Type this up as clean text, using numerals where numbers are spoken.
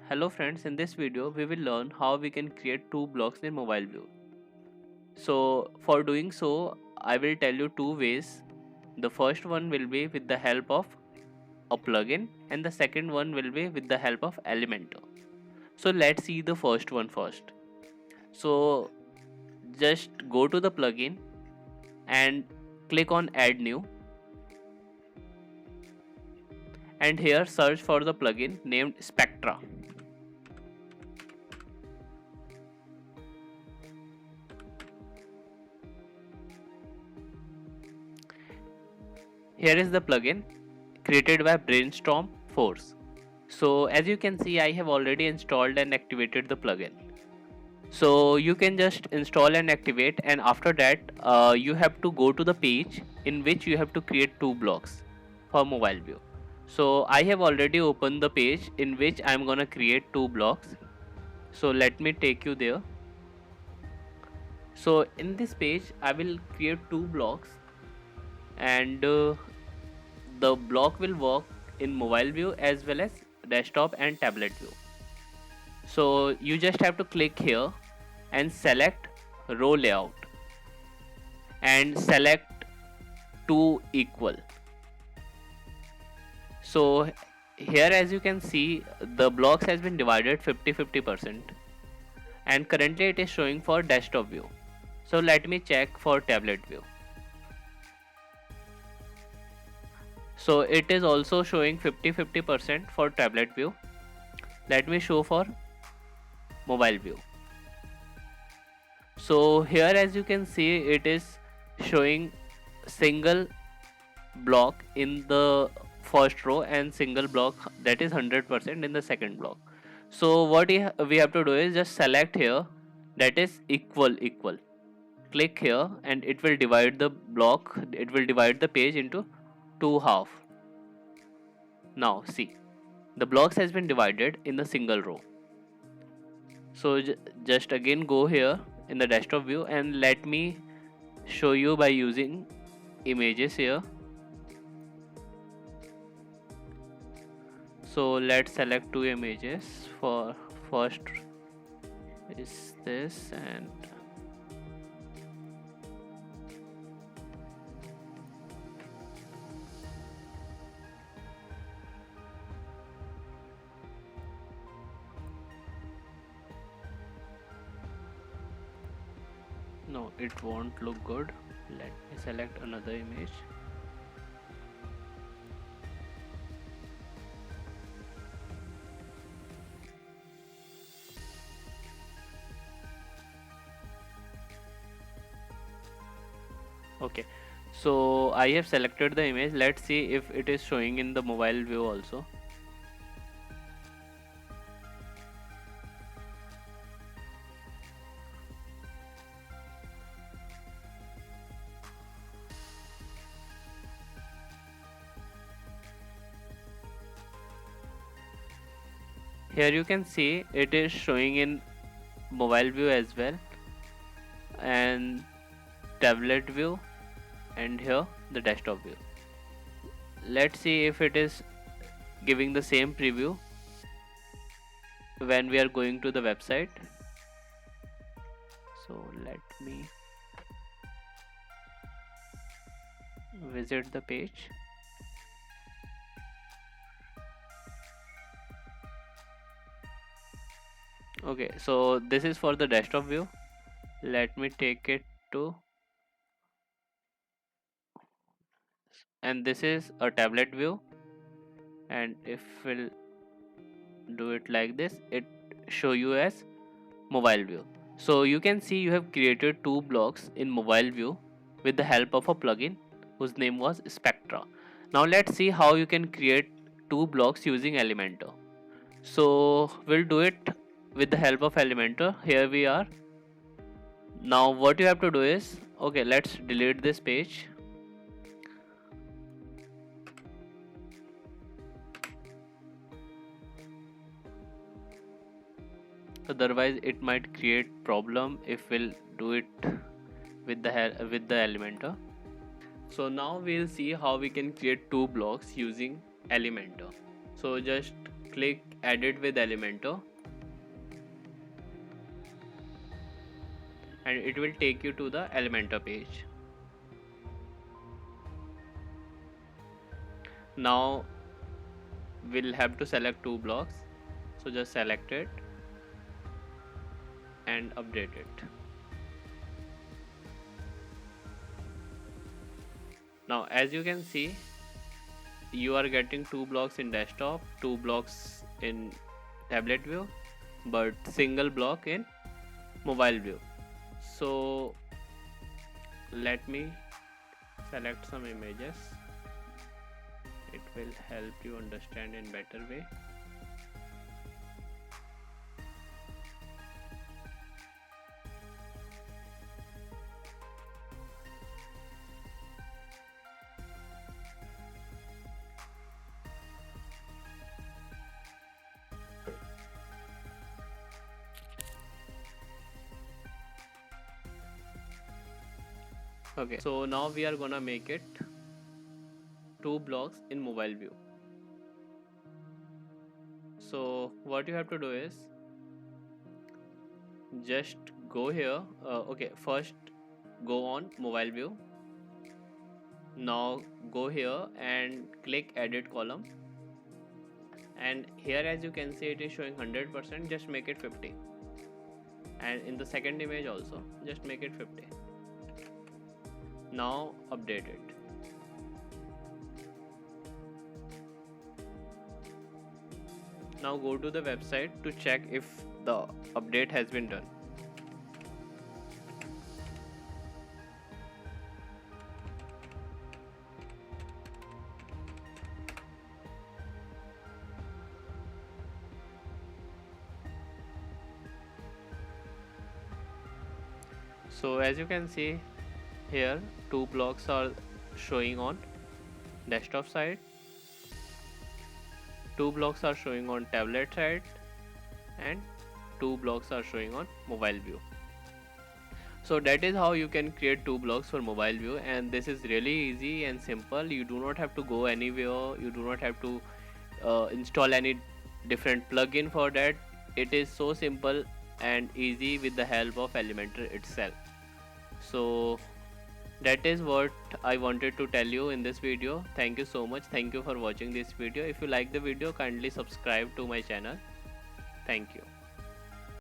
Hello friends, in this video we will learn how we can create two blocks in mobile view. So for doing so, I will tell you two ways. The first one will be with the help of a plugin and the second one will be with the help of Elementor. So let's see the first one first. So just go to the plugin and click on add new, and here search for the plugin named Spectra. Here is the plugin created by Brainstorm Force. So as you can see, I have already installed and activated the plugin. So you can just install and activate, and after that you have to go to the page in which you have to create two blocks for mobile view. So I have already opened the page in which I am gonna create two blocks. So let me take you there. So in this page I will create two blocks, and the block will work in mobile view as well as desktop and tablet view. So you just have to click here and select row layout and select two equal. So here as you can see, the blocks has been divided 50-50%, and currently it is showing for desktop view. So let me check for tablet view. So it is also showing 50-50% for tablet view. Let me show for mobile view. So here as you can see, it is showing single block in the first row and single block, that is 100%, in the second block. So what we have to do is just select here, that is equal. Click here and it will divide the block, it will divide the page into two half. Now see, the blocks has been divided in the single row. So just again go here in the desktop view and let me show you by using images here. So let's select two images. For first is this, and no, it won't look good. Let me select another image. Okay, so I have selected the image. Let's see if it is showing in the mobile view also. Here you can see it is showing in mobile view as well, and tablet view, and here the desktop view. Let's see if it is giving the same preview when we are going to the website. So let me visit the page. Okay, so this is for the desktop view. Let me take it to, and this is a tablet view, and if we'll do it like this, it show you as mobile view. So you can see you have created two blocks in mobile view with the help of a plugin whose name was Spectra. Now let's see how you can create two blocks using Elementor. So we'll do it with the help of Elementor. Here we are. Now what you have to do is, okay, let's delete this page. Otherwise it might create problem if we'll do it with the Elementor. So now we'll see how we can create two blocks using Elementor. So just click edit with Elementor, and it will take you to the Elementor page. Now we'll have to select two blocks, so just select it and update it. Now as you can see, you are getting two blocks in desktop, two blocks in tablet view, but single block in mobile view. So let me select some images, it will help you understand in better way. Okay, so now we are gonna make it two blocks in mobile view. So what you have to do is just go here. Okay, first go on mobile view. Now go here and click edit column, and here as you can see it is showing 100%, just make it 50, and in the second image also just make it 50. Now update it. Now go to the website to check if the update has been done. So as you can see here, two blocks are showing on desktop side, two blocks are showing on tablet side, and two blocks are showing on mobile view. So that is how you can create two blocks for mobile view, and this is really easy and simple. You do not have to go anywhere, you do not have to install any different plugin for that. It is so simple and easy with the help of Elementor itself. So that is what I wanted to tell you in this video. Thank you so much. Thank you for watching this video. If you like the video, kindly subscribe to my channel. Thank you.